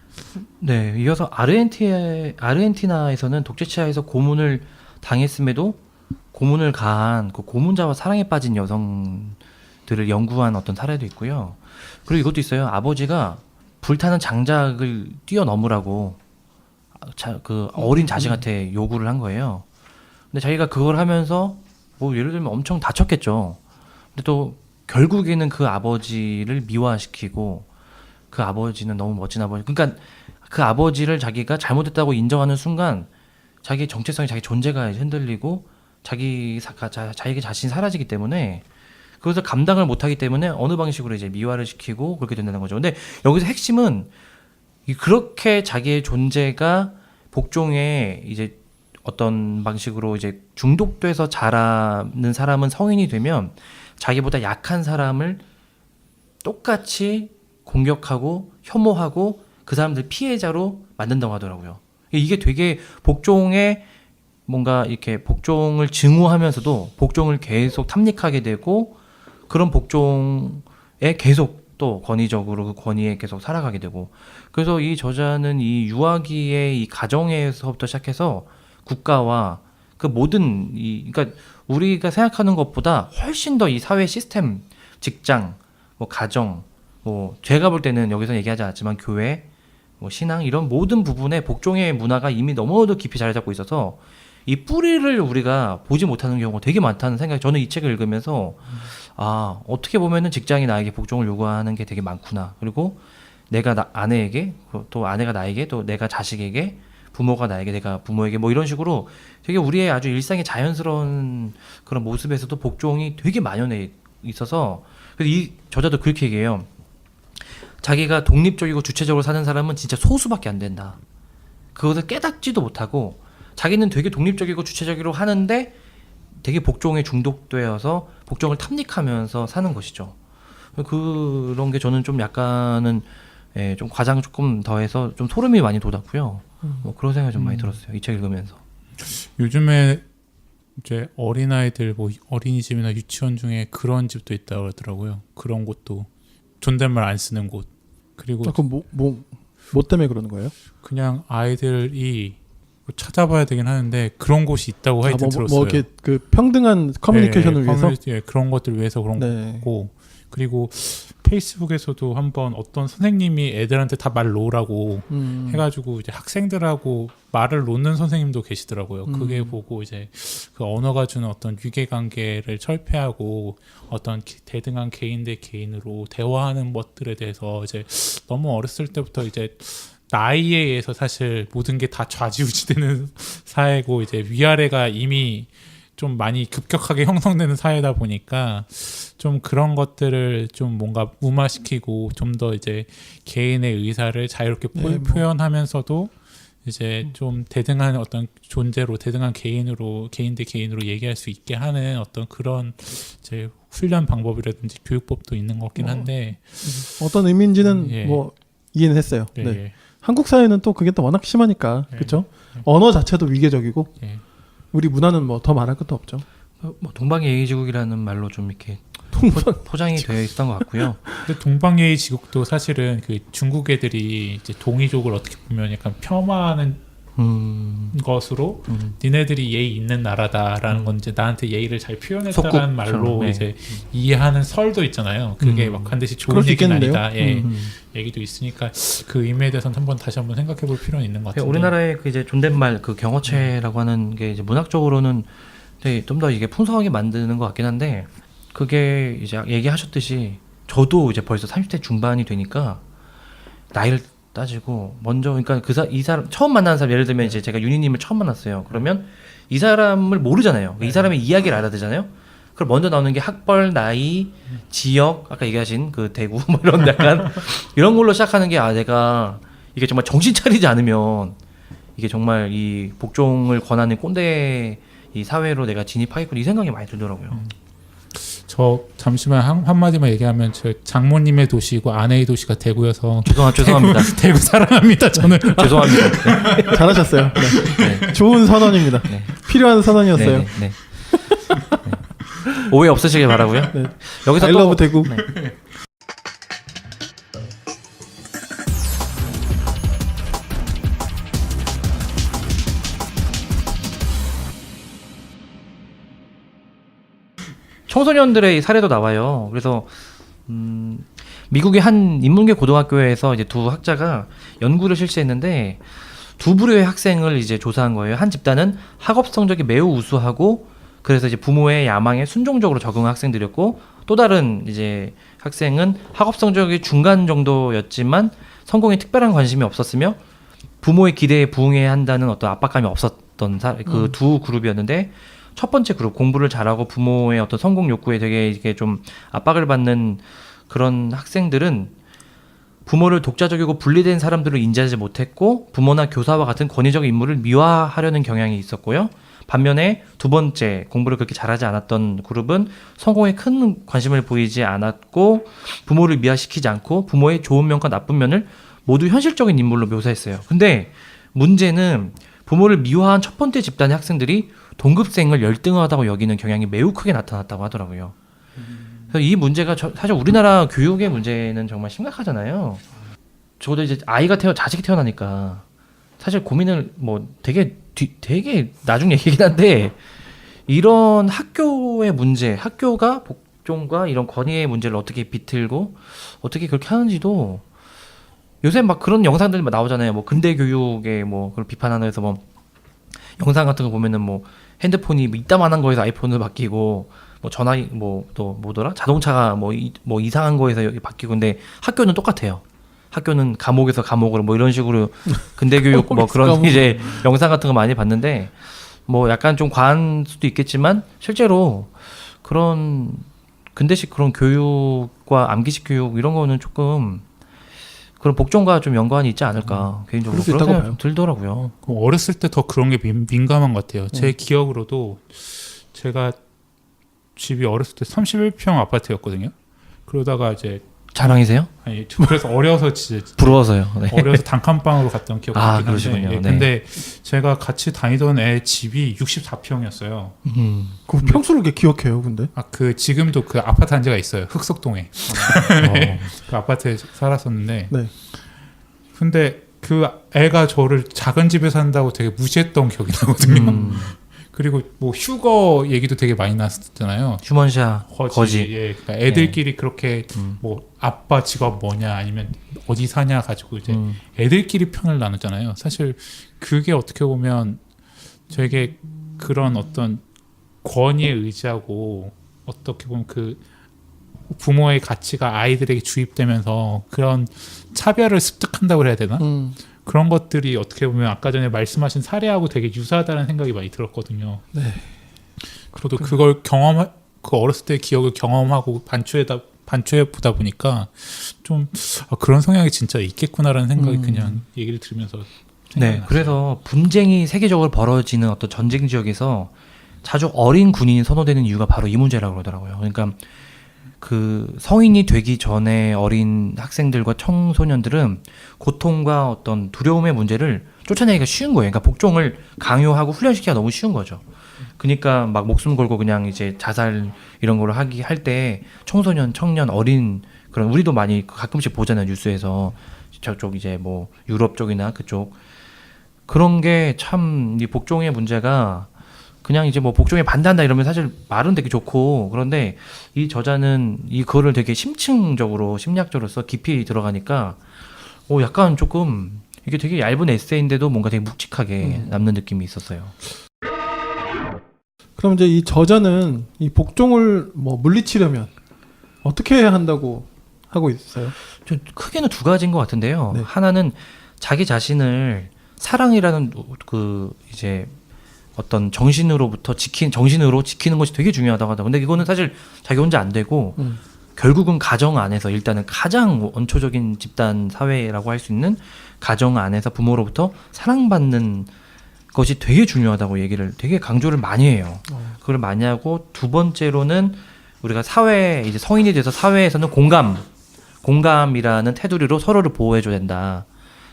네, 이어서 아르헨티나에서는 독재치하에서 고문을 당했음에도 고문을 가한 그 고문자와 사랑에 빠진 여성들을 연구한 어떤 사례도 있고요. 그리고 이것도 있어요. 아버지가 불타는 장작을 뛰어넘으라고 그 어린 자식한테 요구를 한 거예요. 근데 자기가 그걸 하면서 뭐 예를 들면 엄청 다쳤겠죠. 근데 또 결국에는 그 아버지를 미화시키고 그 아버지는 너무 멋진 아버지. 그러니까 그 아버지를 자기가 잘못했다고 인정하는 순간 자기 정체성이 자기 존재가 흔들리고 자기 자신이 사라지기 때문에 그것을 감당을 못하기 때문에 어느 방식으로 이제 미화를 시키고 그렇게 된다는 거죠. 근데 여기서 핵심은 그렇게 자기의 존재가 복종에 이제 어떤 방식으로 이제 중독돼서 자라는 사람은 성인이 되면 자기보다 약한 사람을 똑같이 공격하고 혐오하고 그 사람들 피해자로 만든다고 하더라고요. 이게 되게 복종에 뭔가 이렇게 복종을 증오하면서도 복종을 계속 탐닉하게 되고 그런 복종에 계속 또 권위적으로 그 권위에 계속 살아가게 되고 그래서 이 저자는 이 유아기의 이 가정에서부터 시작해서 국가와 그 모든 그러니까 우리가 생각하는 것보다 훨씬 더 이 사회 시스템, 직장, 뭐 가정, 뭐 제가 볼 때는 여기서 얘기하지 않았지만 교회, 뭐 신앙 이런 모든 부분에 복종의 문화가 이미 너무도 깊이 자리 잡고 있어서 이 뿌리를 우리가 보지 못하는 경우가 되게 많다는 생각이 저는 이 책을 읽으면서 아 어떻게 보면은 직장이 나에게 복종을 요구하는 게 되게 많구나. 그리고 내가 아내에게 또 아내가 나에게 또 내가 자식에게 부모가 나에게 내가 부모에게 뭐 이런 식으로 되게 우리의 아주 일상의 자연스러운 그런 모습에서도 복종이 되게 만연해 있어서 그래서 이 저자도 그렇게 얘기해요. 자기가 독립적이고 주체적으로 사는 사람은 진짜 소수밖에 안 된다. 그것을 깨닫지도 못하고 자기는 되게 독립적이고 주체적으로 하는데 되게 복종에 중독되어서 복종을 탐닉하면서 사는 것이죠. 그런 게 저는 좀 약간은 좀 과장 조금 더해서 좀 소름이 많이 돋았고요. 뭐 그런 생각이 좀 많이 들었어요. 이 책 읽으면서. 요즘에 이제 어린아이들 뭐 어린이집이나 유치원 중에 그런 집도 있다고 그러더라고요. 그런 곳도 존댓말 안 쓰는 곳. 그리고 그럼 뭐 때문에 그러는 거예요? 그냥 아이들이 찾아봐야 되긴 하는데 그런 곳이 있다고 하여튼 들었어요. 뭐 이렇게 그 평등한 커뮤니케이션을 위해서 그런 것들 위해서 그런 거고 그리고 페이스북에서도 한번 어떤 선생님이 애들한테 다 말 놓으라고 해가지고 이제 학생들하고 말을 놓는 선생님도 계시더라고요. 그게 보고 이제 그 언어가 주는 어떤 유계관계를 철폐하고 어떤 대등한 개인 대 개인으로 대화하는 것들에 대해서 이제 너무 어렸을 때부터 이제 나이에 의해서 사실 모든 게 다 좌지우지되는 사회고 이제 위아래가 이미 좀 많이 급격하게 형성되는 사회다 보니까 좀 그런 것들을 좀 뭔가 무마시키고 좀 더 이제 개인의 의사를 자유롭게 표현하면서도 이제 좀 대등한 어떤 존재로 대등한 개인으로 개인 대 개인으로 얘기할 수 있게 하는 어떤 그런 이제 훈련 방법이라든지 교육법도 있는 것 같긴 한데 어떤 의미인지는 뭐 이해는 했어요. 네. 한국 사회는 또 그게 또 워낙 심하니까 그렇죠. 언어 자체도 위계적이고 우리 문화는 뭐 더 말할 것도 없죠. 뭐 동방예의지국이라는 말로 좀 이렇게 포장이 되어 있었던 것 같고요. 근데 동방예의지국도 사실은 그 중국 애들이 이제 동이족을 어떻게 보면 약간 폄하하는 것으로 니네들이 예의 있는 나라다라는 건 이제 나한테 예의를 잘 표현했다라는 말로 이제 이해하는 설도 있잖아요. 그게 막 반드시 좋은 얘기는 아니다. 얘기도 있으니까 그 의미에 대해서는 다시 한번 생각해 볼 필요는 있는 것 같아요. 우리나라의 그 이제 존댓말 그 경어체라고 하는 게 이제 문학적으로는 되게 좀 더 이게 풍성하게 만드는 것 같긴 한데 그게 이제 얘기하셨듯이 저도 이제 벌써 30대 중반이 되니까 나이를 따지고 먼저 그러니까 이 사람 처음 만나는 사람 예를 들면 이제 제가 윤희님을 처음 만났어요. 그러면 이 사람을 모르잖아요. 이 사람의 이야기를 알아야 되잖아요. 그럼 먼저 나오는 게 학벌, 나이, 지역, 아까 얘기하신 그 대구 뭐 이런 약간 이런 걸로 시작하는 게 내가 이게 정말 정신 차리지 않으면 이게 정말 이 복종을 권하는 꼰대 이 사회로 내가 진입하겠구나 이 생각이 많이 들더라고요. 저 잠시만 한마디만 얘기하면 저 장모님의 도시이고 아내의 도시가 대구여서 죄송합니다. 대구 사랑합니다. 저는 죄송합니다. 네. 잘하셨어요. 네. 네. 좋은 선언입니다. 네. 필요한 선언이었어요. 네, 네, 네. 오해 없으시길 바라고요. 네. 여기서 I 또 love 대구. 네. 청소년들의 사례도 나와요. 그래서 미국의 한 인문계 고등학교에서 이제 두 학자가 연구를 실시했는데 두 부류의 학생을 이제 조사한 거예요. 한 집단은 학업 성적이 매우 우수하고 그래서 이제 부모의 야망에 순종적으로 적응한 학생들이었고 또 다른 이제 학생은 학업 성적이 중간 정도였지만 성공에 특별한 관심이 없었으며 부모의 기대에 부응해야 한다는 어떤 압박감이 없었던 그 두 그룹이었는데 첫 번째 그룹 공부를 잘하고 부모의 어떤 성공 욕구에 되게 이게 좀 압박을 받는 그런 학생들은 부모를 독자적이고 분리된 사람들을 인지하지 못했고 부모나 교사와 같은 권위적 인물을 미화하려는 경향이 있었고요. 반면에 두 번째 공부를 그렇게 잘하지 않았던 그룹은 성공에 큰 관심을 보이지 않았고 부모를 미화시키지 않고 부모의 좋은 면과 나쁜 면을 모두 현실적인 인물로 묘사했어요. 근데 문제는 부모를 미화한 첫 번째 집단의 학생들이 동급생을 열등하다고 여기는 경향이 매우 크게 나타났다고 하더라고요. 그래서 이 문제가 사실 우리나라 교육의 문제는 정말 심각하잖아요. 저도 이제 자식이 태어나니까 사실 고민을 뭐 되게 나중 얘기긴 한데 이런 학교의 문제, 학교가 복종과 이런 권위의 문제를 어떻게 비틀고 어떻게 그렇게 하는지도 요새 막 그런 영상들 나오잖아요. 뭐 근대 교육에 뭐 그걸 비판하는 해서 뭐 영상 같은 거 보면은 뭐 핸드폰이 뭐 이따만한 거에서 아이폰으로 바뀌고 뭐 전화 뭐 또 뭐더라 자동차가 뭐 이상한 거에서 여기 바뀌고 근데 학교는 똑같아요. 학교는 감옥에서 감옥으로 뭐 이런 식으로 근대 교육 뭐 그런 감옥. 이제 영상 같은 거 많이 봤는데 뭐 약간 좀 과한 수도 있겠지만 실제로 그런 근대식 그런 교육과 암기식 교육 이런 거는 조금 그런 복종과 좀 연관이 있지 않을까 개인적으로 그럴 수 그런 있다고 생각 봐요. 들더라고요. 어렸을 때 더 그런 게 민감한 것 같아요. 제 기억으로도 제가 집이 어렸을 때 31평 아파트였거든요. 그러다가 이제 자랑이세요? 아니 그래서 어려서 진짜 부러워서요. 네. 어려서 단칸방으로 갔던 기억이 아, 있긴 한데 그러시군요. 예, 네. 근데 제가 같이 다니던 애 집이 64평이었어요. 그 평수를 이렇게 기억해요, 근데. 그 지금도 그 아파트 한 채가 있어요. 흑석동에. 그 아파트에 살았었는데 네. 근데 그 애가 저를 작은 집에 산다고 되게 무시했던 기억이 나거든요. 그리고 뭐 휴거 얘기도 되게 많이 나왔잖아요. 휴먼샤 거지. 예, 그러니까 애들끼리 그렇게 뭐 아빠 직업 뭐냐 아니면 어디 사냐 가지고 이제 애들끼리 편을 나누잖아요. 사실 그게 어떻게 보면 저에게 그런 어떤 권위에 의지하고 어떻게 보면 그 부모의 가치가 아이들에게 주입되면서 그런 차별을 습득한다고 해야 되나? 그런 것들이 어떻게 보면 아까 전에 말씀하신 사례하고 되게 유사하다는 생각이 많이 들었거든요. 네. 저도 그걸 그 어렸을 때 기억을 경험하고 반추해 보다 보니까 좀 그런 성향이 진짜 있겠구나라는 생각이 그냥 얘기를 들으면서 네, 그래서 분쟁이 세계적으로 벌어지는 어떤 전쟁 지역에서 자주 어린 군인이 선호되는 이유가 바로 이 문제라고 그러더라고요. 그러니까 그 성인이 되기 전에 어린 학생들과 청소년들은 고통과 어떤 두려움의 문제를 쫓아내기가 쉬운 거예요. 그러니까 복종을 강요하고 훈련시키기가 너무 쉬운 거죠. 그러니까 막 목숨 걸고 그냥 이제 자살 이런 걸 할 때 청소년, 청년, 어린 그런 우리도 많이 가끔씩 보잖아요. 뉴스에서 저쪽 이제 뭐 유럽 쪽이나 그쪽 그런 게 참 이 복종의 문제가 그냥 이제 뭐 복종에 반대한다 이러면 사실 말은 되게 좋고 그런데 이 저자는 이거를 되게 심층적으로 심리학적으로서 깊이 들어가니까 약간 조금 이게 되게 얇은 에세이인데도 뭔가 되게 묵직하게 남는 느낌이 있었어요. 그럼 이제 이 저자는 이 복종을 뭐 물리치려면 어떻게 해야 한다고 하고 있어요? 좀 크게는 두 가지인 것 같은데요. 네. 하나는 자기 자신을 사랑이라는 그 이제 어떤 정신으로 지키는 것이 되게 중요하다고 하다. 근데 이거는 사실 자기 혼자 안 되고 결국은 가정 안에서 일단은 가장 원초적인 집단 사회라고 할 수 있는 가정 안에서 부모로부터 사랑받는 것이 되게 중요하다고 얘기를 되게 강조를 많이 해요. 그걸 많이 하고 두 번째로는 우리가 사회 이제 성인이 돼서 사회에서는 공감이라는 테두리로 서로를 보호해줘야 된다.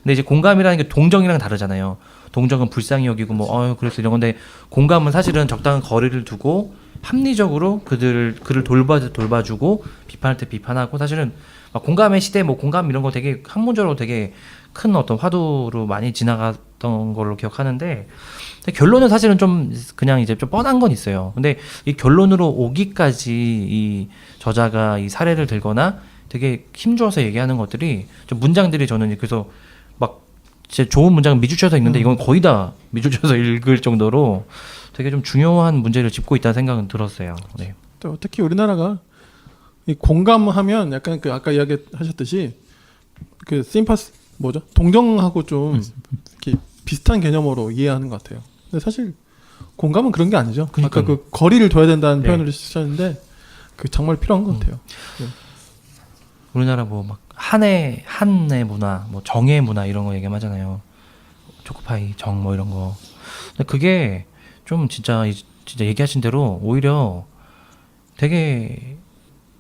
근데 이제 공감이라는 게 동정이랑 다르잖아요. 동정은 불쌍히 여기고 뭐 그래서 이런 건데 공감은 사실은 적당한 거리를 두고 합리적으로 그를 돌봐주고 비판할 때 비판하고 사실은 막 공감의 시대 뭐 공감 이런 거 되게 학문적으로 되게 큰 어떤 화두로 많이 지나갔던 걸로 기억하는데 근데 결론은 사실은 좀 그냥 이제 좀 뻔한 건 있어요. 근데 이 결론으로 오기까지 이 저자가 이 사례를 들거나 되게 힘주어서 얘기하는 것들이 좀 문장들이 저는 그래서 막 진짜 좋은 문장은 미주쳐서 읽는데 이건 거의 다 미주쳐서 읽을 정도로 되게 좀 중요한 문제를 짚고 있다는 생각은 들었어요. 네. 또 특히 우리나라가 이 공감하면 약간 그 아까 이야기하셨듯이 그 심파스 뭐죠? 동정하고 좀 이렇게 비슷한 개념으로 이해하는 것 같아요. 근데 사실 공감은 그런 게 아니죠. 그러니까요. 아까 그 거리를 둬야 된다는 네. 표현을 쓰셨는데 그 정말 필요한 것 같아요. 우리나라 뭐 막 한의 문화, 뭐 정의 문화 이런 거 얘기하잖아요. 초코파이 정 뭐 이런 거. 근데 그게 좀 진짜 얘기하신 대로 오히려 되게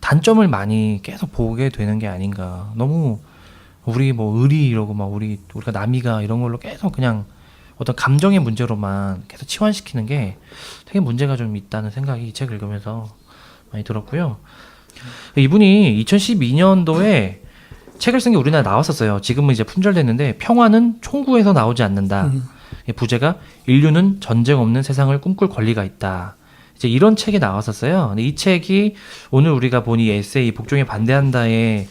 단점을 많이 계속 보게 되는 게 아닌가. 너무 우리 뭐 의리 이러고 막 우리가 남이가 이런 걸로 계속 그냥 어떤 감정의 문제로만 계속 치환시키는 게 되게 문제가 좀 있다는 생각이 이 책을 읽으면서 많이 들었고요. 이분이 2012년도에 책을 쓴 게 우리나라에 나왔었어요. 지금은 이제 품절됐는데 평화는 총구에서 나오지 않는다. 부제가 인류는 전쟁 없는 세상을 꿈꿀 권리가 있다. 이제 이런 책이 나왔었어요. 근데 이 책이 오늘 우리가 본 이 에세이 복종에 반대한다의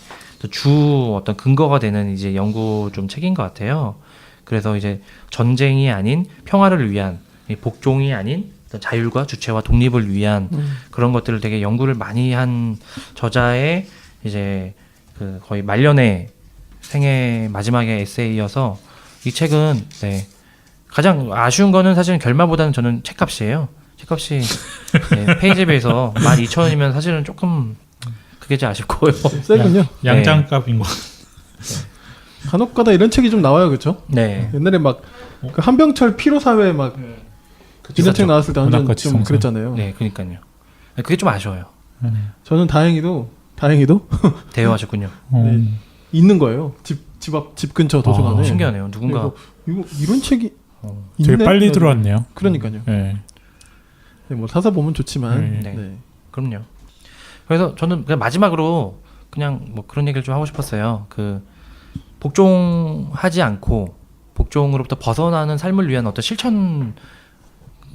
주 어떤 근거가 되는 이제 연구 좀 책인 것 같아요. 그래서 이제 전쟁이 아닌 평화를 위한 복종이 아닌 자율과 주체와 독립을 위한 그런 것들을 되게 연구를 많이 한 저자의 이제 그 거의 말년의 생애 마지막의 에세이여서 이 책은 네, 가장 아쉬운 거는 사실은 결말보다는 저는 책값이에요. 책값이 네, 페이지에 비해서 12,000원이면 사실은 조금 그게 좀 아쉽고요. 세군요. 양장값인 거. 간혹가다 이런 책이 좀 나와요, 그렇죠? 네. 옛날에 막 그 한병철 피로사회 막 이런 책 나왔을 때 완전 문학가치 좀 성서. 그랬잖아요. 네, 그러니까요. 그게 좀 아쉬워요. 저는 다행히도 대여하셨군요. 네, 있는 거예요. 집 근처 도서관에. 신기하네요. 누군가 이거 이런 책이 되게 있네? 빨리 들어왔네요. 그러니까요. 네. 네, 뭐 사서 보면 좋지만. 네. 네. 그럼요. 그래서 저는 그냥 마지막으로 그냥 뭐 그런 얘기를 좀 하고 싶었어요. 그 복종하지 않고 복종으로부터 벗어나는 삶을 위한 어떤 실천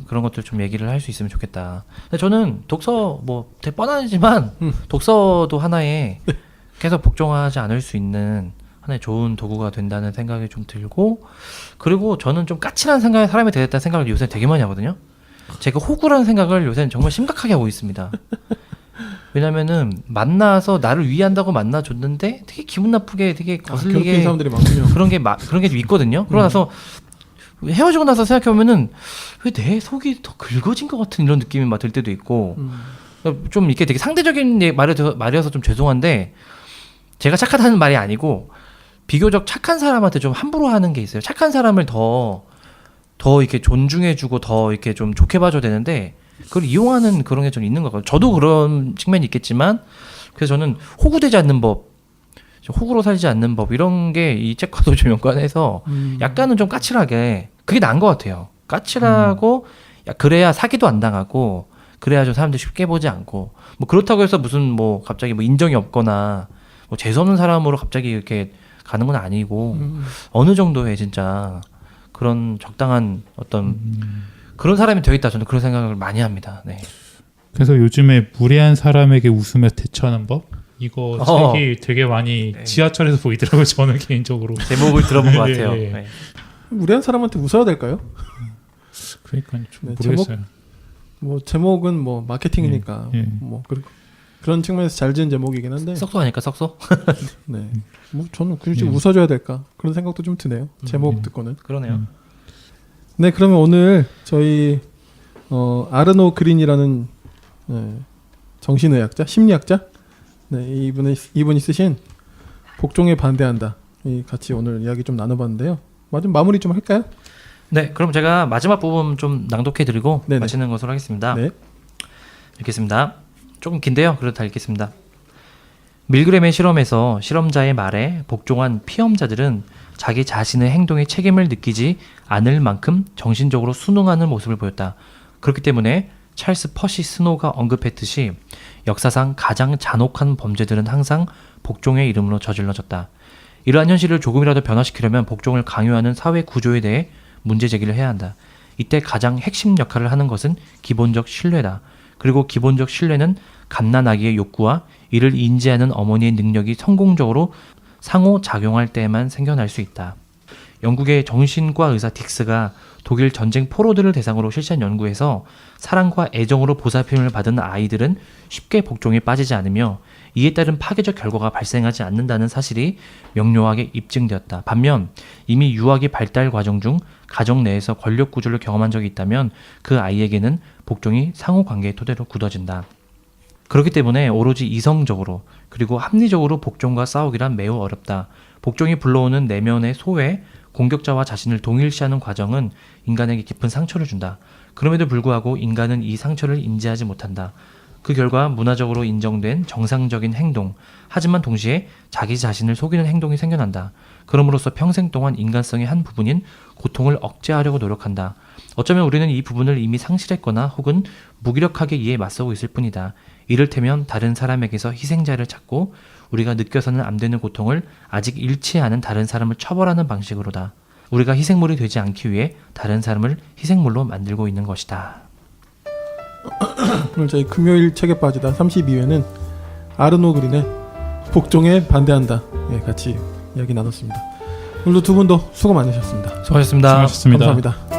그런 것들 좀 얘기를 할 수 있으면 좋겠다. 근데 저는 독서 뭐 되게 뻔하지만 독서도 하나의 계속 복종하지 않을 수 있는 하나의 좋은 도구가 된다는 생각이 좀 들고 그리고 저는 좀 까칠한 생각의 사람이 되겠다는 생각을 요새 되게 많이 하거든요. 제가 호구라는 생각을 요새는 정말 심각하게 하고 있습니다. 왜냐면은 만나서 나를 위한다고 만나줬는데 되게 기분 나쁘게 되게 괴롭히는 거슬리게 사람들이 많군요. 그런 게 좀 있거든요. 그러고 나서 헤어지고 나서 생각해보면은 왜 내 속이 더 긁어진 것 같은 이런 느낌이 막 들 때도 있고 좀 이렇게 되게 상대적인 말이어서 좀 죄송한데 제가 착하다는 말이 아니고 비교적 착한 사람한테 좀 함부로 하는 게 있어요. 착한 사람을 더 이렇게 존중해주고 더 이렇게 좀 좋게 봐줘야 되는데 그걸 이용하는 그런 게 좀 있는 것 같아요. 저도 그런 측면이 있겠지만 그래서 저는 호구되지 않는 법, 호구로 살지 않는 법 이런 게 이 책과도 좀 연관해서 약간은 좀 까칠하게 그게 나은 것 같아요. 까칠하고 그래야 사기도 안 당하고 그래야 좀 사람들이 쉽게 보지 않고 뭐 그렇다고 해서 무슨 뭐 갑자기 뭐 인정이 없거나 뭐 재수없는 사람으로 갑자기 이렇게 가는 건 아니고 어느 정도의 진짜 그런 적당한 어떤 그런 사람이 되겠다 저는 그런 생각을 많이 합니다. 네. 그래서 요즘에 무례한 사람에게 웃으며 대처하는 법 이거 책이 되게 많이 네. 지하철에서 보이더라고요. 저는 개인적으로 제목을 들어본 것 네, 같아요. 네. 네. 무례한 사람한테 웃어야 될까요? 그러니까 좀 네, 모르겠어요. 뭐 제목은 뭐 마케팅이니까 예. 뭐 그런 측면에서 잘 지은 제목이긴 한데. 썩소 아닐까 썩소? 네. 뭐 저는 굳이 웃어줘야 될까 그런 생각도 좀 드네요. 제목 듣고는. 그러네요. 네, 그러면 오늘 저희 아르노 그린이라는 정신의학자, 심리학자, 네, 이분이 쓰신 복종에 반대한다. 이 같이 오늘 이야기 좀 나눠봤는데요. 마무리 좀 할까요? 네, 그럼 제가 마지막 부분 좀 낭독해드리고 네네. 마치는 것으로 하겠습니다. 네. 읽겠습니다. 조금 긴데요. 그래도 다 읽겠습니다. 밀그램의 실험에서 실험자의 말에 복종한 피험자들은 자기 자신의 행동에 책임을 느끼지 않을 만큼 정신적으로 순응하는 모습을 보였다. 그렇기 때문에 찰스 퍼시 스노가 언급했듯이 역사상 가장 잔혹한 범죄들은 항상 복종의 이름으로 저질러졌다. 이러한 현실을 조금이라도 변화시키려면 복종을 강요하는 사회 구조에 대해 문제 제기를 해야 한다. 이때 가장 핵심 역할을 하는 것은 기본적 신뢰다. 그리고 기본적 신뢰는 갓난아기의 욕구와 이를 인지하는 어머니의 능력이 성공적으로 상호작용할 때에만 생겨날 수 있다. 영국의 정신과 의사 딕스가 독일 전쟁 포로들을 대상으로 실시한 연구에서 사랑과 애정으로 보살핌을 받은 아이들은 쉽게 복종에 빠지지 않으며 이에 따른 파괴적 결과가 발생하지 않는다는 사실이 명료하게 입증되었다. 반면 이미 유아기 발달 과정 중 가정 내에서 권력 구조를 경험한 적이 있다면 그 아이에게는 복종이 상호관계의 토대로 굳어진다. 그렇기 때문에 오로지 이성적으로 그리고 합리적으로 복종과 싸우기란 매우 어렵다. 복종이 불러오는 내면의 소외, 공격자와 자신을 동일시하는 과정은 인간에게 깊은 상처를 준다. 그럼에도 불구하고 인간은 이 상처를 인지하지 못한다. 그 결과 문화적으로 인정된 정상적인 행동, 하지만 동시에 자기 자신을 속이는 행동이 생겨난다. 그럼으로써 평생 동안 인간성의 한 부분인 고통을 억제하려고 노력한다. 어쩌면 우리는 이 부분을 이미 상실했거나 혹은 무기력하게 이에 맞서고 있을 뿐이다. 이를테면 다른 사람에게서 희생자를 찾고 우리가 느껴서는 안 되는 고통을 아직 잃지 않은 다른 사람을 처벌하는 방식으로다. 우리가 희생물이 되지 않기 위해 다른 사람을 희생물로 만들고 있는 것이다. 오늘 저희 금요일 책에 빠지다 32회는 아르노 그린의 복종에 반대한다. 예, 같이 이야기 나눴습니다. 오늘도 두 분도 수고 많으셨습니다. 수고하셨습니다. 수고하셨습니다. 감사합니다.